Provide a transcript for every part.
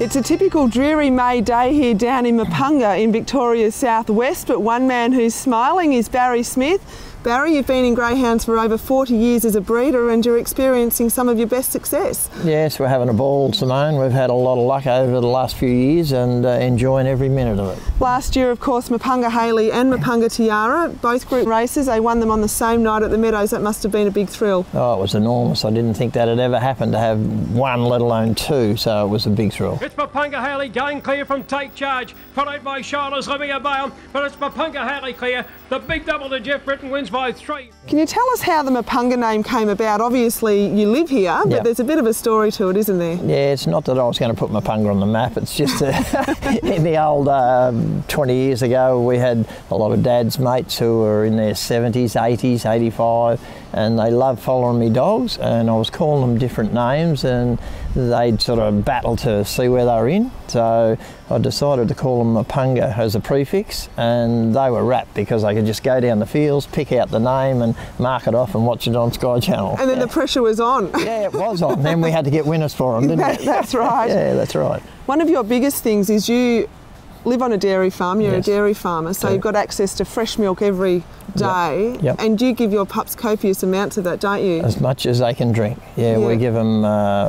It's a typical dreary May day here down in Mapunga in Victoria's southwest, but one man who's smiling is Barry Smith. Barry, you've been in greyhounds for over 40 years as a breeder and you're experiencing some of your best success. Yes, we're having a ball, Simone. We've had a lot of luck over the last few years and enjoying every minute of it. Last year, of course, Mapunga Hayley and Mapunga Tiara, both group races, they won them on the same night at the Meadows. That must have been a big thrill. Oh, it was enormous. I didn't think that had ever happened to have one, let alone two, so it was a big thrill. It's Mapunga Hayley going clear from Take Charge, followed by Charlotte's living a bail, but it's Mapunga Hayley clear. The big double to Jeff Britton wins by 3. Can you tell us how the Mapunga name came about? Obviously you live here, but Yep. there's a bit of a story to it, isn't there? Yeah, it's not that I was going to put Mapunga on the map. It's just in the old 20 years ago, we had a lot of Dad's mates who were in their 70s, 80s, 85, and they loved following me dogs, and I was calling them different names, and they'd sort of battle to see where they were in. So I decided to call them Mapunga as a prefix, and they were rapt because they could just go down the fields, pick out the name and mark it off and watch it on Sky Channel. And then the pressure was on. Yeah, it was on. Then we had to get winners for them, didn't we? That's right. Yeah, that's right. One of your biggest things is you live on a dairy farm, you're Yes. a dairy farmer, so Yeah. you've got access to fresh milk every day, Yep. and you give your pups copious amounts of that, don't you? As much as they can drink. Yeah, Yeah. we give them,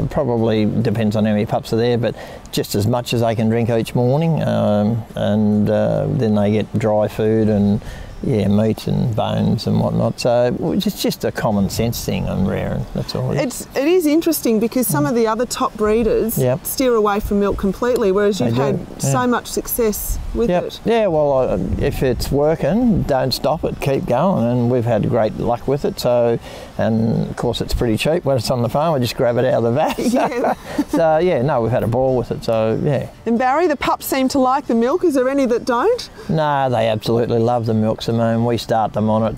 probably depends on how many pups are there, but just as much as they can drink each morning, and then they get dry food and meat and bones and whatnot. So it's just a common sense thing on rearing, that's all it is. It is interesting because some of the other top breeders Yep. steer away from milk completely, whereas you've They do, had yeah. so much success with Yep. it. Yeah, well, if it's working, don't stop it, keep going, and we've had great luck with it. So, and of course, it's pretty cheap when it's on the farm. We just grab it out of the vat. Yeah. So yeah, no, we've had a ball with it. So yeah. And Barry, the pups seem to like the milk. Is there any that don't? No, they absolutely love the milk, Simone. We start them on it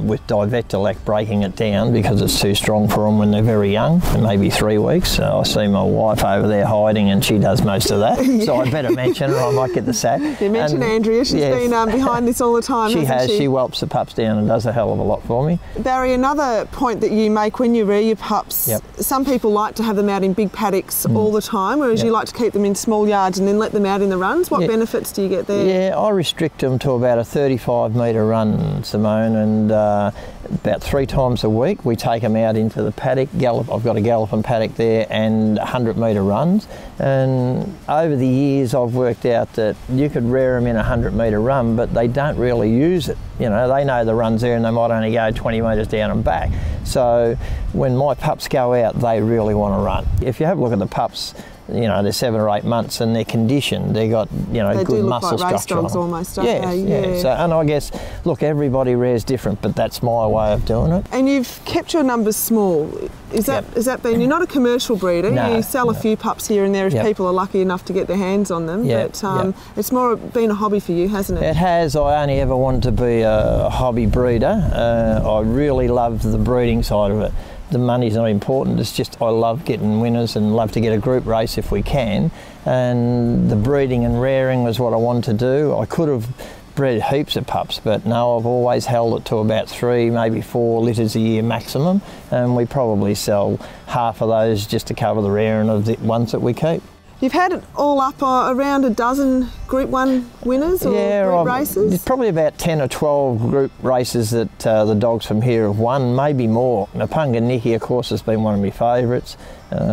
with Divectolac, breaking it down because it's too strong for them when they're very young, maybe 3 weeks. So I see my wife over there hiding, and she does most of that. Yeah. So I'd better mention her. I might get the sack. You mentioned And, Andrea. She's yes. been behind this all the time, She hasn't has. she? She whelps the pups down and does a hell of a lot for me. Barry, another point that you make when you rear your pups, Yep. some people like to have them out in big paddocks all the time, whereas Yep. you like to keep them in small yards and then let them out in the runs. What Yeah. benefits do you get there? Yeah, I restrict them to about a 35-metre run, Simone, and about 3 times a week we take them out into the paddock. I've got a galloping paddock there and 100-metre runs. And over the years I've worked out that you could rear them in a 100-metre run, but they don't really use it. You know, they know the run's there and they might only go 20 metres down and back. So when my pups go out, they really want to run. If you have a look at the pups, you know, they're 7 or 8 months and they're conditioned. They've got, you know, They good do look muscle like race structure. dogs almost, don't yes, they? Yeah. Yeah. So, and I guess, look, everybody rears different, but that's my way of doing it. And you've kept your numbers small. Has that been, you're not a commercial breeder, No, you sell a few pups here and there if Yep. people are lucky enough to get their hands on them, Yep, but it's more been a hobby for you, hasn't it? It has. I only ever wanted to be a hobby breeder. I really love the breeding side of it. The money's not important, it's just I love getting winners and love to get a group race if we can. And the breeding and rearing was what I wanted to do. I could have bred heaps of pups, but no, I've always held it to about 3, maybe 4 litters a year maximum, and we probably sell half of those just to cover the rearing of the ones that we keep. You've had it all up around a dozen Group 1 winners or group races? There's probably about 10 or 12 group races that the dogs from here have won, maybe more. Mapunga Nikki, of course, has been one of my favourites.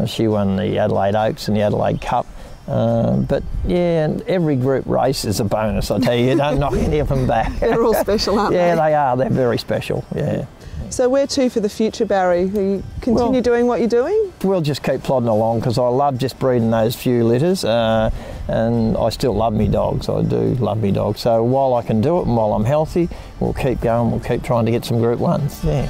She won the Adelaide Oaks and the Adelaide Cup. But yeah, and every group race is a bonus, I tell you. You don't knock any of them back. They're all special, aren't Yeah, they? they are. They're very special, yeah. So where to for the future, Barry? Will you continue doing what you're doing? We'll just keep plodding along because I love just breeding those few litters, and I still love me dogs. I do love me dogs. So while I can do it and while I'm healthy, we'll keep going. We'll keep trying to get some Group 1s. Yeah.